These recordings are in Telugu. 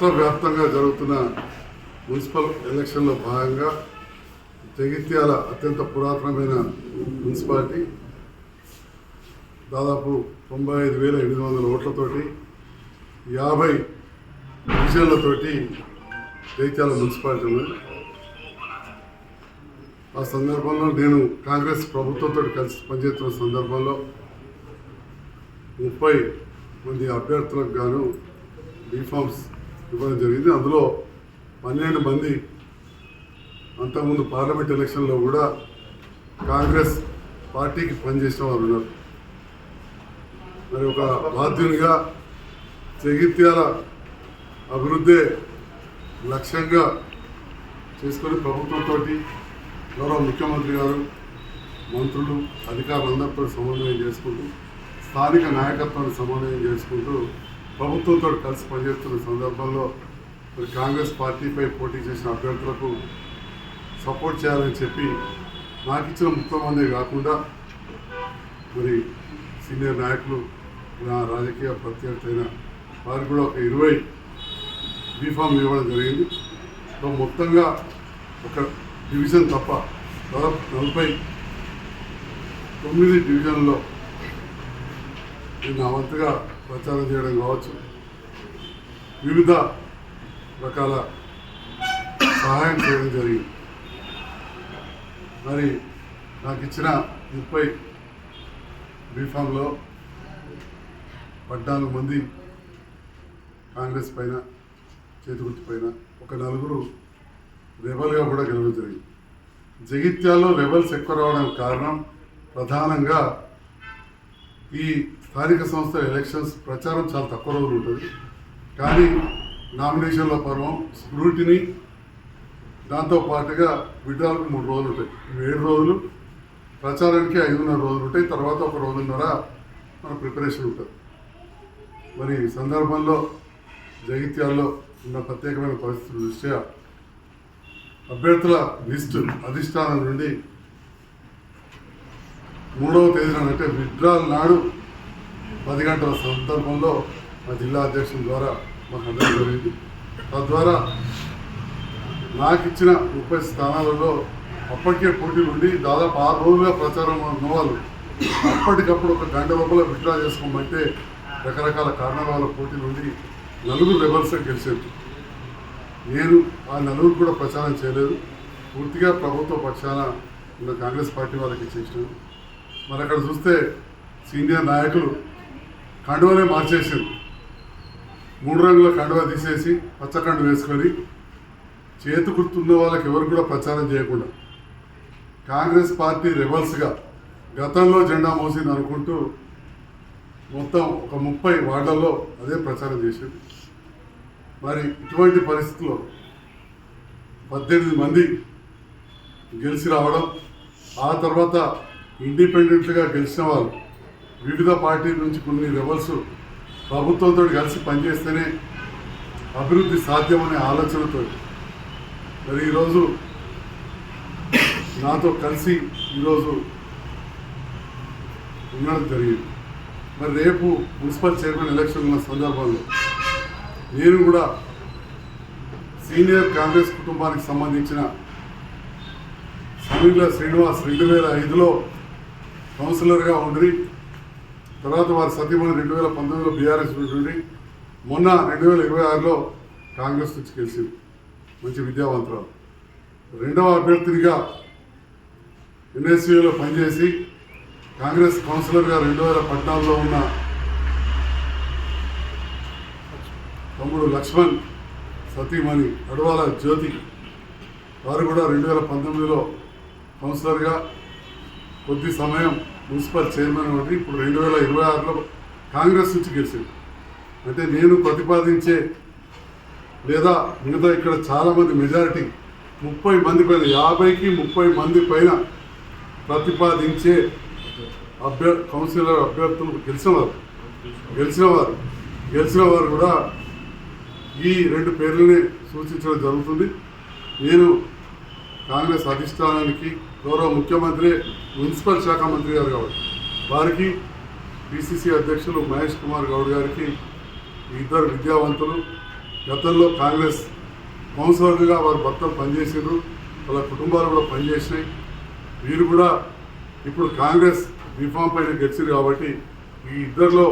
రాష్ట్ర వ్యాప్తంగా జరుగుతున్న మున్సిపల్ ఎలక్షన్లో భాగంగా జగిత్యాల అత్యంత పురాతనమైన మున్సిపాలిటీ దాదాపు 95,800 ఓట్లతోటి 50 డివిజన్లతోటి జగిత్యాల మున్సిపాలిటీ ఉన్నది. ఆ సందర్భంలో నేను కాంగ్రెస్ ప్రభుత్వంతో కలిసి పనిచేస్తున్న సందర్భంలో 30 మంది అభ్యర్థులకు గాను బీఫామ్స్ ఇవ్వడం జరిగింది. అందులో 12 మంది అంతకుముందు పార్లమెంట్ ఎలక్షన్లో కూడా కాంగ్రెస్ పార్టీకి పనిచేసిన వారు ఉన్నారు. మరి ఒక బాధ్యునిగా జగిత్యాల అభివృద్ధి లక్ష్యంగా చేసుకొని ప్రభుత్వంతో గౌరవ ముఖ్యమంత్రి గారు, మంత్రులు, అధికారులందరితో సమన్వయం చేసుకుంటూ స్థానిక నాయకత్వాన్ని సమన్వయం చేసుకుంటూ ప్రభుత్వంతో కలిసి పనిచేస్తున్న సందర్భంలో మరి కాంగ్రెస్ పార్టీపై పోటీ చేసిన అభ్యర్థులకు సపోర్ట్ చేయాలని చెప్పి నాకు ఇచ్చిన 30 మందే కాకుండా మరి సీనియర్ నాయకులు, నా రాజకీయ ప్రత్యర్థి అయిన వారికి కూడా ఒక 20 బీఫామ్ ఇవ్వడం జరిగింది. మొత్తంగా ఒక డివిజన్ తప్ప దాదాపు 49 డివిజన్లో నా వంతుగా ప్రచారం చేయడం కావచ్చు, వివిధ రకాల సహాయం చేయడం జరిగింది. మరి నాకు ఇచ్చిన 30 బీఫామ్లో 14 మంది కాంగ్రెస్ పైన, చేతిగుర్తు పైన, ఒక 4 రెబల్గా కూడా గెలవడం జరిగింది. జగిత్యాల్లో రెబల్స్ ఎక్కువ రావడానికి కారణం ప్రధానంగా ఈ స్థానిక సంస్థల ఎలక్షన్స్ ప్రచారం చాలా తక్కువ రోజులు ఉంటుంది. కానీ నామినేషన్ల పర్వం, స్క్రూటినీ, దాంతోపాటుగా విడ్రాలకు 3 రోజులు ఉంటాయి. 7 రోజులు, ప్రచారానికి 5.5 రోజులు ఉంటాయి. తర్వాత ఒక 1.5 రోజుల మన ప్రిపరేషన్ ఉంటుంది. మరి ఈ సందర్భంలో జగిత్యాల్లో ఉన్న ప్రత్యేకమైన పరిస్థితుల దృష్ట్యా అభ్యర్థుల లిస్టు అధిష్టానం నుండి 3వ తేదీన అంటే విడ్రాల్ నాడు 10 గంటల సందర్భంలో మా జిల్లా అధ్యక్షుల ద్వారా మాకు అందడం జరిగింది. తద్వారా నాకు ఇచ్చిన 30 స్థానాలలో అప్పటికే పోటీలు ఉండి దాదాపు 6 రోజులుగా ప్రచారం ఉన్న వాళ్ళు అప్పటికప్పుడు ఒక గంట లోపల విత్డ్రా చేసుకోమంటే రకరకాల కారణాల వల్ల పోటీలు ఉండి 4 రెబల్స్ గెలిచారు. నేను ఆ 4 కూడా ప్రచారం చేయలేదు. పూర్తిగా ప్రభుత్వ పక్షాన ఉన్న కాంగ్రెస్ పార్టీ వాళ్ళకి ఇచ్చేసాను. మరి అక్కడ చూస్తే సీనియర్ నాయకులు కండువనే మార్చేసారు. 3 రంగుల కండువా తీసేసి పచ్చ కండు వేసుకొని చేతు గుర్తున్న వాళ్ళకి ఎవరు కూడా ప్రచారం చేయకుండా కాంగ్రెస్ పార్టీ రెబల్స్గా గతంలో జెండా మోసింది అనుకుంటూ మొత్తం ఒక 30 వార్డుల్లో అదే ప్రచారం చేసింది. మరి ఇటువంటి పరిస్థితుల్లో 18 మంది గెలిచి రావడం, ఆ తర్వాత ఇండిపెండెంట్గా గెలిచిన వాళ్ళు వివిధ పార్టీల నుంచి కొన్ని రెబల్స్ ప్రభుత్వంతో కలిసి పనిచేస్తేనే అభివృద్ధి సాధ్యమనే ఆలోచనతో మరి ఈరోజు నాతో కలిసి ఈరోజు ఉండడం జరిగింది. మరి రేపు మున్సిపల్ చైర్మన్ ఎలక్షన్ ఉన్న సందర్భంలో నేను కూడా సీనియర్ కాంగ్రెస్ కుటుంబానికి సంబంధించిన సమీల శ్రీనివాస్ 2005లో కౌన్సిలర్గా ఉండి తర్వాత వారి సతీమణి 2019లో బీఆర్ఎస్ నుండి మొన్న 2026లో కాంగ్రెస్ నుంచి గెలిచింది. మంచి విద్యావంతురాలు. 2వ అభ్యర్థినిగా ఎన్ఎస్యూలో పనిచేసి కాంగ్రెస్ కౌన్సిలర్గా 2014లో ఉన్న తమ్ముడు లక్ష్మణ్ సతీమణి అడవాల జ్యోతి, వారు కూడా 2019లో కౌన్సిలర్గా కొద్ది సమయం మున్సిపల్ చైర్మన్ ఉండి ఇప్పుడు 2026లో కాంగ్రెస్ నుంచి గెలిచింది. అంటే నేను ప్రతిపాదించే లేదా మిగతా ఇక్కడ చాలామంది మెజారిటీ 30 మంది పైన 50కి 30 మంది పైన ప్రతిపాదించే కౌన్సిలర్ అభ్యర్థులు గెలిచిన వారు కూడా ఈ 2 పేర్లని సూచించడం జరుగుతుంది. నేను కాంగ్రెస్ అధిష్టానానికి గౌరవ ముఖ్యమంత్రి, మున్సిపల్ శాఖ మంత్రి గారు కాబట్టి వారికి, పిసిసి అధ్యక్షులు మహేష్ కుమార్ గౌడ్ గారికి, 2 విద్యావంతులు గతంలో కాంగ్రెస్ కౌన్సిలర్గా వారి భర్తలు పనిచేసారు, వాళ్ళ కుటుంబాలు కూడా పనిచేసినాయి. వీరు కూడా ఇప్పుడు కాంగ్రెస్ బీఫామ్ పైన గెలిచారు కాబట్టి ఈ ఇద్దరిలో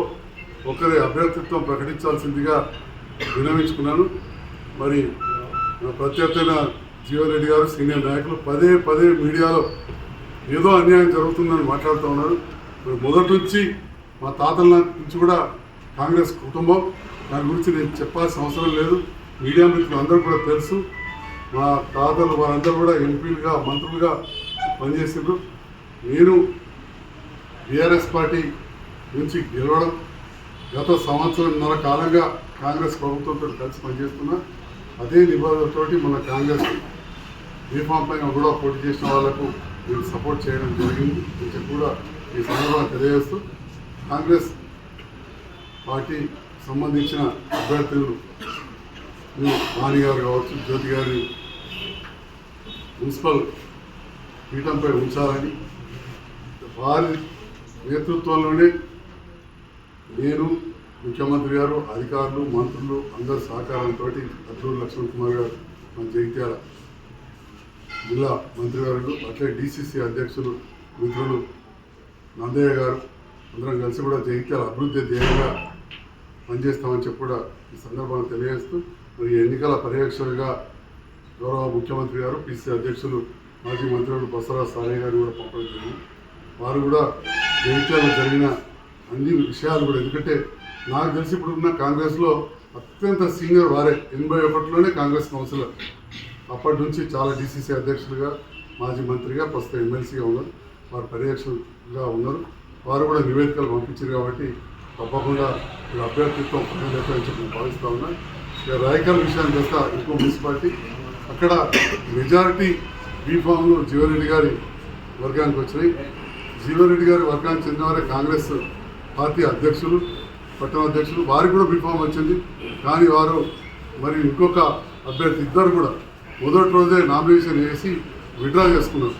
ఒకరి అభ్యర్థిత్వం ప్రకటించాల్సిందిగా విన్నవించుకున్నాను. మరి ప్రత్యర్థైన జీవన్ రెడ్డి గారు సీనియర్ నాయకులు పదే పదే మీడియాలో ఏదో అన్యాయం జరుగుతుందని మాట్లాడుతూ ఉన్నారు. మరి మొదటి నుంచి మా తాతల నుంచి కూడా కాంగ్రెస్ కుటుంబం, దాని గురించి నేను చెప్పాల్సిన అవసరం లేదు. మీడియా మిత్రులు అందరూ కూడా తెలుసు. మా తాతలు వారందరూ కూడా ఎంపీలుగా మంత్రులుగా పనిచేసారు. నేను బీఆర్ఎస్ పార్టీ నుంచి గెలవడం గత సంవత్సరంన్నర కాలంగా కాంగ్రెస్ ప్రభుత్వంతో కలిసి పనిచేస్తున్నా. అదే నిబంధనతోటి మన కాంగ్రెస్ బీఫామ్ పైన కూడా పోటీ చేసిన వాళ్లకు నేను సపోర్ట్ చేయడం జరిగింది అని చెప్పి కూడా ఈ సందర్భంగా తెలియజేస్తూ కాంగ్రెస్ పార్టీ సంబంధించిన అభ్యర్థులు వాణి గారు కావచ్చు, జ్యోతి గారిని మున్సిపల్ పీఠంపై ఉంచాలని, వారి నేతృత్వంలోనే నేను, ముఖ్యమంత్రి గారు, అధికారులు, మంత్రులు అందరి సహకారంతో అల్లూరు లక్ష్మణ్ కుమార్ గారు, మన జగిత్యాల జిల్లా మంత్రివర్యులు, అట్లే డిసిసి అధ్యక్షులు మిత్రులు నందయ్య గారు అందరం కలిసి కూడా జగిత్యాల అభివృద్ధి ధ్యేయంగా పనిచేస్తామని చెప్పి కూడా ఈ సందర్భంగా తెలియజేస్తూ, మరి ఎన్నికల పర్యవేక్షకులుగా గౌరవ ముఖ్యమంత్రి గారు, పిసిసి అధ్యక్షులు మాజీ మంత్రులు బసవరాజ్ సారయ్య గారు కూడా పంపడం జరిగింది. వారు కూడా జగిత్యాలలో జరిగిన అన్ని విషయాలు కూడా, ఎందుకంటే నాకు తెలిసి ఇప్పుడున్న కాంగ్రెస్లో అత్యంత సీనియర్ వారే, 81లోనే కాంగ్రెస్ కౌన్సిలర్. అప్పటి నుంచి చాలా డిసిసి అధ్యక్షులుగా, మాజీ మంత్రిగా, ప్రస్తుతం ఎమ్మెల్సీగా ఉన్నారు. వారు పర్యవేక్షకులుగా ఉన్నారు. వారు కూడా నివేదికలు పంపించారు కాబట్టి తప్పకుండా వీళ్ళ అభ్యర్థిత్వం పనిచేస్తారని చెప్పి నేను భావిస్తూ ఉన్నా. ఇక రాయకల్ విషయానికి వస్తా, ఇంకో మున్సిపాలిటీ అక్కడ మెజారిటీ బీఫామ్లు జీవన్ రెడ్డి గారి వర్గానికి వచ్చినాయి. జీవన్ రెడ్డి గారి వర్గానికి చెందిన వారే కాంగ్రెస్ పార్టీ అధ్యక్షులు, పట్టణ అధ్యక్షులు, వారికి కూడా బీఫామ్ వచ్చింది. కానీ వారు మరి ఇంకొక అభ్యర్థి ఇద్దరు కూడా మొదటి రోజే నామినేషన్ వేసి విత్డ్రా చేసుకున్నారు.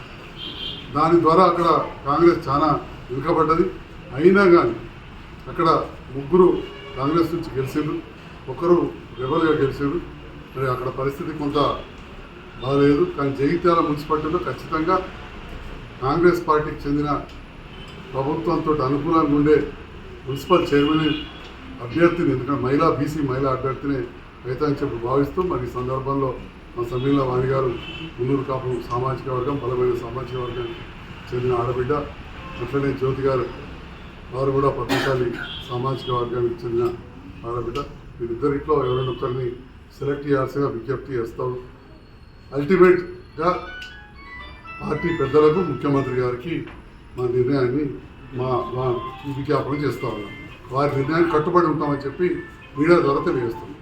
దాని ద్వారా అక్కడ కాంగ్రెస్ చాలా వెనుకబడ్డది. అయినా కానీ అక్కడ ముగ్గురు కాంగ్రెస్ నుంచి గెలిచారు, ఒకరు రెబల్గా గెలిచారు. మరి అక్కడ పరిస్థితి కొంత బాగలేదు. కానీ జగిత్యాల మున్సిపాలిటీలో ఖచ్చితంగా కాంగ్రెస్ పార్టీకి చెందిన ప్రభుత్వంతో అనుకూలంగా ఉండే మున్సిపల్ చైర్మన్ అభ్యర్థిని, ఎందుకంటే బీసీ మహిళా అభ్యర్థిని అవుతాయని చెప్పి భావిస్తూ, మరి ఈ సందర్భంలో మా సమ్మిళ వాణి గారు మున్నూరు కాపు సామాజిక వర్గం, బలమైన సామాజిక వర్గానికి చెందిన ఆడబిడ్డ, అట్లనే జ్యోతి గారు వారు కూడా పద్మశాలి సామాజిక వర్గానికి చెందిన ఆడబిడ్డ, వీరిద్దరిట్లో ఎవరైనా ఒకరిని సెలెక్ట్ చేయాల్సిన విజ్ఞప్తి చేస్తాం. అల్టిమేట్గా పార్టీ పెద్దలకు, ముఖ్యమంత్రి గారికి మా నిర్ణయాన్ని మా విజ్ఞాపన చేస్తూ ఉన్నాం. వారి నిర్ణయానికి కట్టుబడి ఉంటామని చెప్పి మీడియా ద్వారా తెలియజేస్తున్నాం.